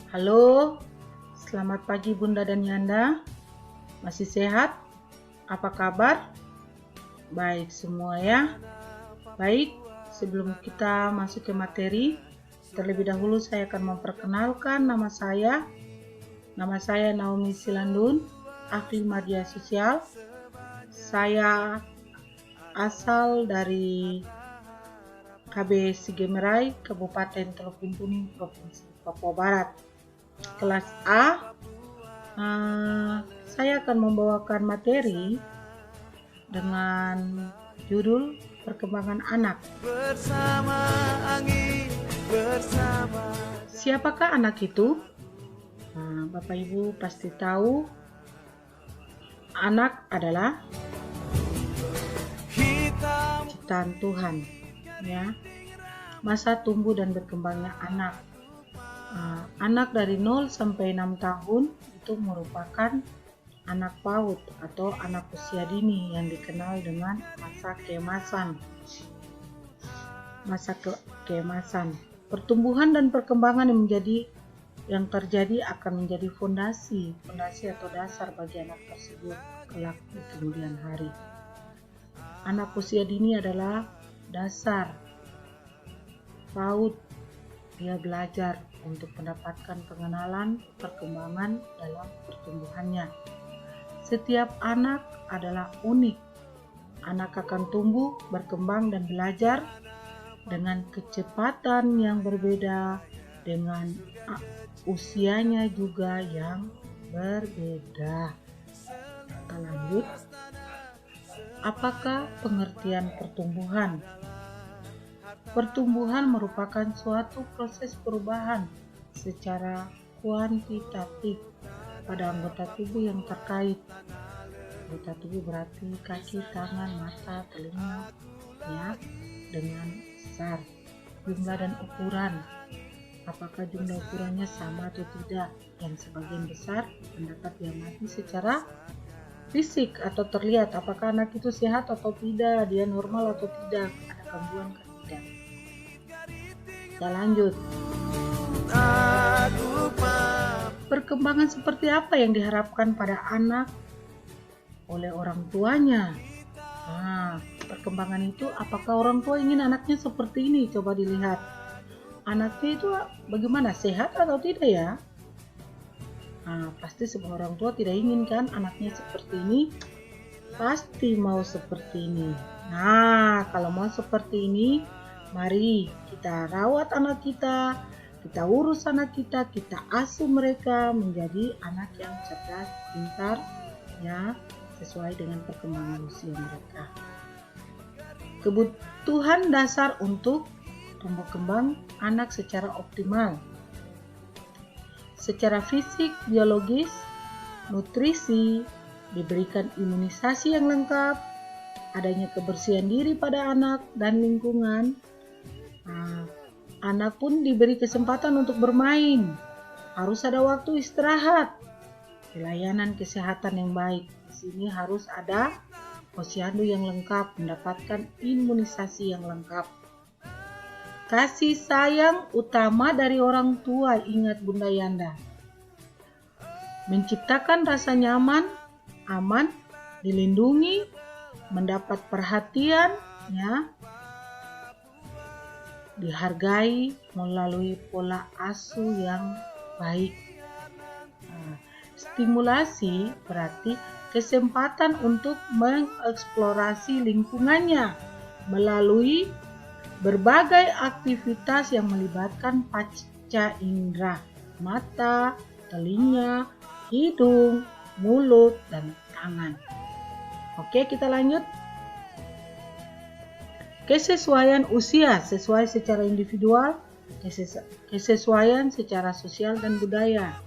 Halo, selamat pagi Bunda dan Yanda. Masih sehat? Apa kabar? Baik semua ya. Baik, sebelum kita masuk ke materi, terlebih dahulu saya akan memperkenalkan nama saya. Nama saya Naomi Silandun, ahli media sosial. Saya asal dari KB Sigemerai, Kabupaten Teluk Bintuni, Provinsi Papua Barat. Kelas A. Saya akan membawakan materi dengan judul perkembangan anak. Bersama angin, bersama. Siapakah anak itu? Bapak Ibu pasti tahu, anak adalah ciptaan Tuhan, ya. Masa tumbuh dan berkembangnya anak. Anak dari 0 sampai 6 tahun itu merupakan anak PAUD atau anak usia dini yang dikenal dengan masa keemasan. Pertumbuhan dan perkembangan yang terjadi akan menjadi fondasi atau dasar bagi anak tersebut kelak di kemudian hari. Anak usia dini adalah dasar PAUD. Dia belajar untuk mendapatkan pengenalan perkembangan dalam pertumbuhannya. Setiap anak adalah unik. Anak akan tumbuh, berkembang, dan belajar dengan kecepatan yang berbeda, dengan usianya juga yang berbeda. Kita lanjut. Apakah pengertian pertumbuhan? Pertumbuhan merupakan suatu proses perubahan secara kuantitatif pada anggota tubuh yang terkait. Anggota tubuh berarti kaki, tangan, mata, telinga, ya, dengan besar, jumlah dan ukuran. Apakah jumlah ukurannya sama atau tidak? Yang sebagian besar dapat diamati secara fisik atau terlihat. Apakah anak itu sehat atau tidak? Dia normal atau tidak? Ada gangguan atau tidak? Kita lanjut. Perkembangan seperti apa yang diharapkan pada anak oleh orang tuanya? Perkembangan itu apakah orang tua ingin anaknya seperti ini? Coba dilihat. Anaknya itu bagaimana? Sehat atau tidak ya? Pasti semua orang tua tidak ingin kan anaknya seperti ini. Pasti mau seperti ini. Kalau mau seperti ini, mari kita rawat anak kita urus anak kita asuh mereka menjadi anak yang cerdas, pintar, ya, sesuai dengan perkembangan usia mereka. Kebutuhan dasar untuk tumbuh kembang anak secara optimal. Secara fisik, biologis, nutrisi, diberikan imunisasi yang lengkap, adanya kebersihan diri pada anak dan lingkungan. Anak pun diberi kesempatan untuk bermain. Harus ada waktu istirahat. Pelayanan kesehatan yang baik. Di sini harus ada posyandu yang lengkap, mendapatkan imunisasi yang lengkap. Kasih sayang utama dari orang tua, ingat Bunda Yanda. Menciptakan rasa nyaman, aman, dilindungi, mendapat perhatian, ya, dihargai melalui pola asuh yang baik. Stimulasi berarti kesempatan untuk mengeksplorasi lingkungannya melalui berbagai aktivitas yang melibatkan panca indera, mata, telinga, hidung, mulut, dan tangan. Oke, kita lanjut. Kesesuaian usia sesuai secara individual, kesesuaian secara sosial dan budaya.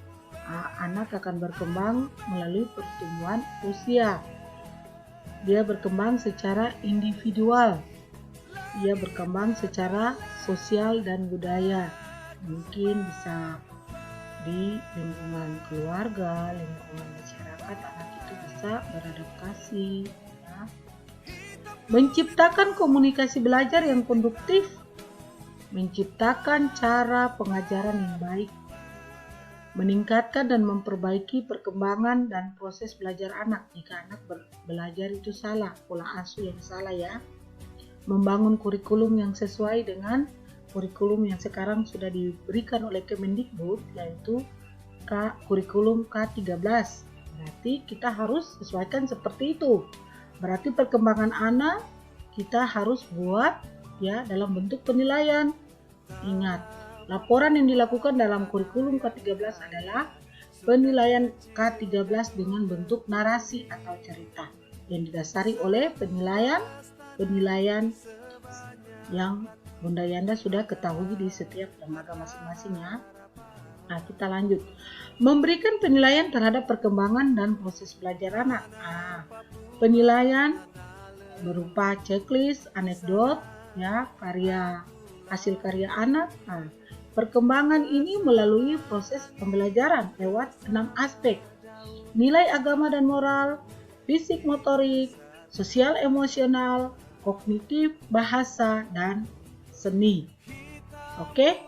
Anak akan berkembang melalui pertumbuhan usia. Dia berkembang secara individual. Dia berkembang secara sosial dan budaya. Mungkin bisa di lingkungan keluarga, lingkungan masyarakat, anak itu bisa beradaptasi. Menciptakan komunikasi belajar yang konduktif, menciptakan cara pengajaran yang baik, meningkatkan dan memperbaiki perkembangan dan proses belajar anak. Jika anak belajar itu salah, pola asuh yang salah ya. Membangun kurikulum yang sesuai dengan kurikulum yang sekarang sudah diberikan oleh Kemendikbud, yaitu kurikulum K13. Berarti kita harus sesuaikan seperti itu. Berarti perkembangan anak kita harus buat ya dalam bentuk penilaian. Ingat, laporan yang dilakukan dalam kurikulum K13 adalah penilaian K13 dengan bentuk narasi atau cerita yang didasari oleh penilaian yang Bunda Yanda sudah ketahui di setiap lembaga masing-masing ya. Nah, kita lanjut. Memberikan penilaian terhadap perkembangan dan proses belajar anak. Penilaian berupa checklist, anekdot, ya, hasil karya anak. Perkembangan ini melalui proses pembelajaran lewat 6 aspek. Nilai agama dan moral, fisik motorik, sosial emosional, kognitif, bahasa, dan seni. Oke?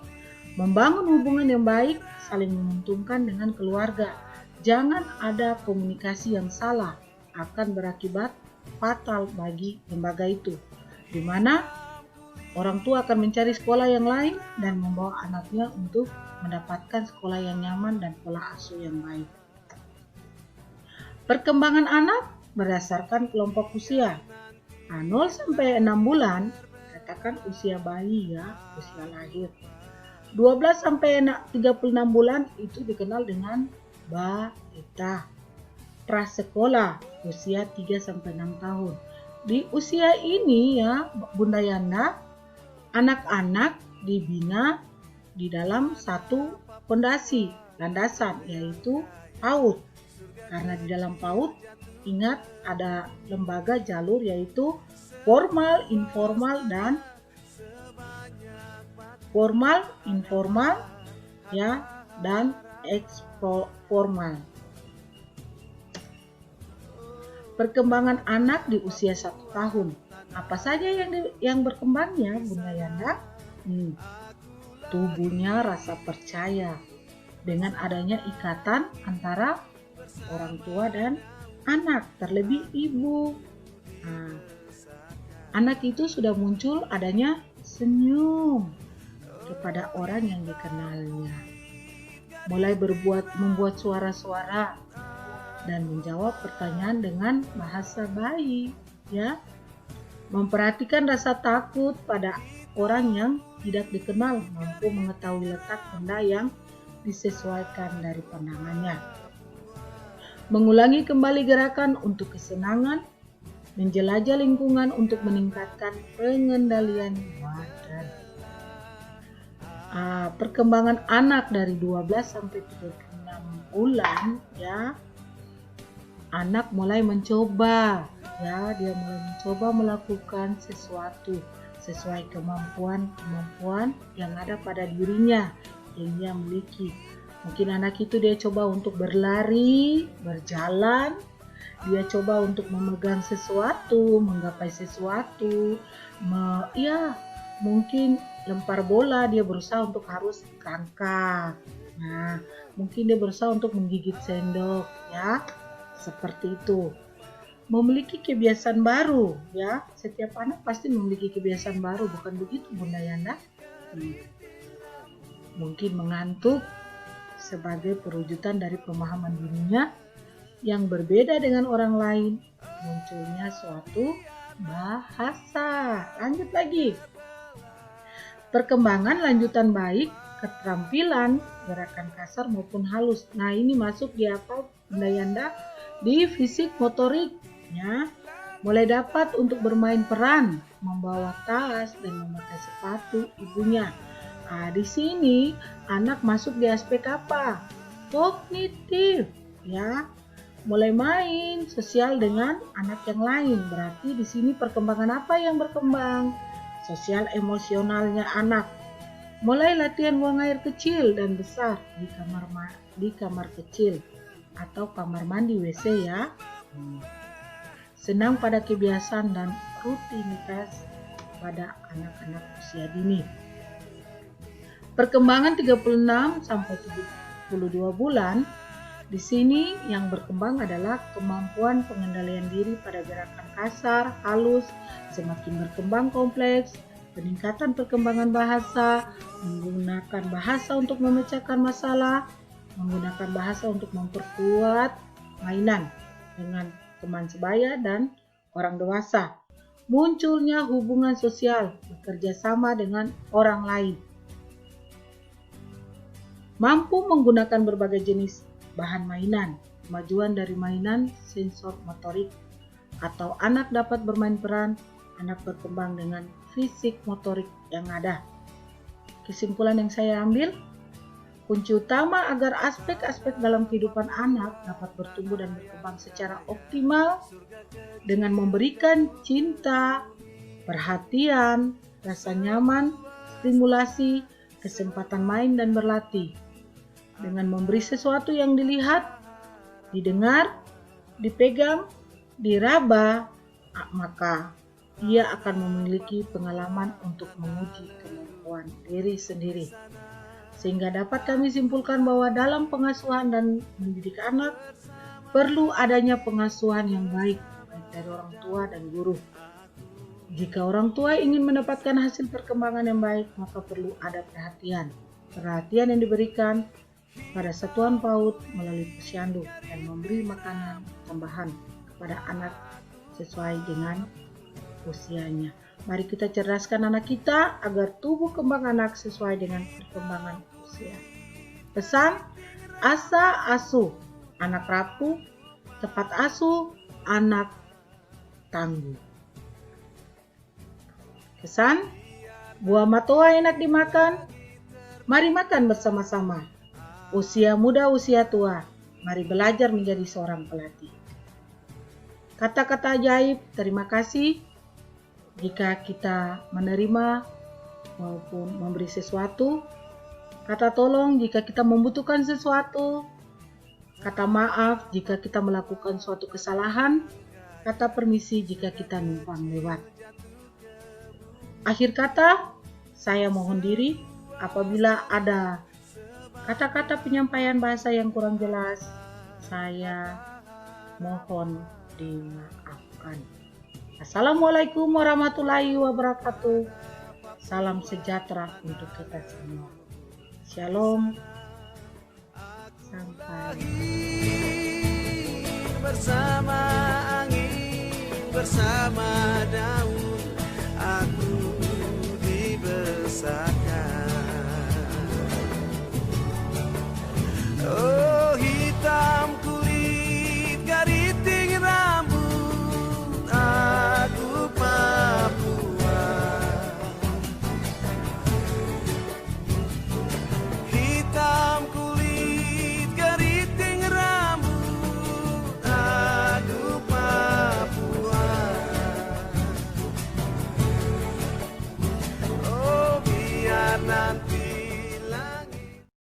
Membangun hubungan yang baik, saling menguntungkan dengan keluarga. Jangan ada komunikasi yang salah, akan berakibat fatal bagi lembaga itu, di mana orang tua akan mencari sekolah yang lain dan membawa anaknya untuk mendapatkan sekolah yang nyaman dan pola asuh yang baik. Perkembangan anak berdasarkan kelompok usia. 0 sampai 6 bulan, katakan usia bayi ya, usia lahir. 12 sampai 36 bulan itu dikenal dengan balita. Prasekolah, usia 3 sampai 6 tahun. Di usia ini ya, Bunda Yanda, anak-anak dibina di dalam satu fondasi, landasan, yaitu PAUD. Karena di dalam PAUD, ingat ada lembaga jalur yaitu formal, informal, dan ya, dan eksformal. Perkembangan anak di usia 1 tahun. Apa saja yang berkembangnya, Bunda Yanda? Tubuhnya rasa percaya dengan adanya ikatan antara orang tua dan anak, terlebih ibu. Anak itu sudah muncul adanya senyum kepada orang yang dikenalnya. Mulai membuat suara-suara dan menjawab pertanyaan dengan bahasa bayi, ya. Memperhatikan rasa takut pada orang yang tidak dikenal, mampu mengetahui letak benda yang disesuaikan dari pandangannya. Mengulangi kembali gerakan untuk kesenangan, menjelajah lingkungan untuk meningkatkan pengendalian badan. Perkembangan anak dari 12 sampai 36 bulan ya. Anak mulai mencoba ya, dia mulai mencoba melakukan sesuatu sesuai kemampuan yang ada pada dirinya yang dia miliki. Mungkin anak itu dia coba untuk berlari, berjalan, dia coba untuk memegang sesuatu, menggapai sesuatu, mungkin lempar bola, dia berusaha untuk harus angkat. Nah, mungkin dia berusaha untuk menggigit sendok, ya, seperti itu. Memiliki kebiasaan baru, ya, setiap anak pasti memiliki kebiasaan baru, bukan begitu Bunda Yanda? Mungkin mengantuk sebagai perwujudan dari pemahaman dirinya yang berbeda dengan orang lain, munculnya suatu bahasa. Lanjut lagi. Perkembangan lanjutan baik, keterampilan, gerakan kasar maupun halus. Nah, ini masuk di apa Bunda Yanda? Di fisik motorik, ya. Mulai dapat untuk bermain peran, membawa tas dan memakai sepatu ibunya. Di sini anak masuk di aspek apa? Kognitif, ya. Mulai main sosial dengan anak yang lain. Berarti di sini perkembangan apa yang berkembang? Sosial emosionalnya anak. Mulai latihan buang air kecil dan besar di kamar kecil atau kamar mandi WC ya. Senang pada kebiasaan dan rutinitas pada anak-anak usia dini. Perkembangan 36 sampai 22 bulan, di sini yang berkembang adalah kemampuan pengendalian diri pada gerakan kasar, halus, semakin berkembang kompleks, peningkatan perkembangan bahasa, menggunakan bahasa untuk memecahkan masalah, menggunakan bahasa untuk memperkuat mainan dengan teman sebaya dan orang dewasa. Munculnya hubungan sosial, bekerja sama dengan orang lain. Mampu menggunakan berbagai jenis bahan mainan, kemajuan dari mainan sensor motorik, atau anak dapat bermain peran, anak berkembang dengan fisik motorik yang ada. Kesimpulan yang saya ambil, kunci utama agar aspek-aspek dalam kehidupan anak dapat bertumbuh dan berkembang secara optimal dengan memberikan cinta, perhatian, rasa nyaman, stimulasi, kesempatan main dan berlatih. Dengan memberi sesuatu yang dilihat, didengar, dipegang, diraba, maka ia akan memiliki pengalaman untuk menguji kemampuan diri sendiri. Sehingga dapat kami simpulkan bahwa dalam pengasuhan dan mendidik anak, perlu adanya pengasuhan yang baik dari orang tua dan guru. Jika orang tua ingin mendapatkan hasil perkembangan yang baik, maka perlu ada perhatian. Perhatian yang diberikan pada satuan PAUD melalui posyandu dan memberi makanan tambahan kepada anak sesuai dengan usianya. Mari kita cerdaskan anak kita agar tumbuh kembang anak sesuai dengan perkembangan usia. Pesan, asa asuh anak rapuh, tepat asuh anak tangguh. Kesan, buah matoa enak dimakan, mari makan bersama-sama. Usia muda, usia tua, mari belajar menjadi seorang pelatih. Kata-kata ajaib, terima kasih jika kita menerima maupun memberi sesuatu. Kata tolong jika kita membutuhkan sesuatu. Kata maaf jika kita melakukan suatu kesalahan. Kata permisi jika kita numpang lewat. Akhir kata, saya mohon diri apabila ada kata-kata penyampaian bahasa yang kurang jelas, saya mohon dimaafkan. Assalamualaikum warahmatullahi wabarakatuh. Salam sejahtera untuk kita semua. Shalom. Sampai bersama angin, bersama daun.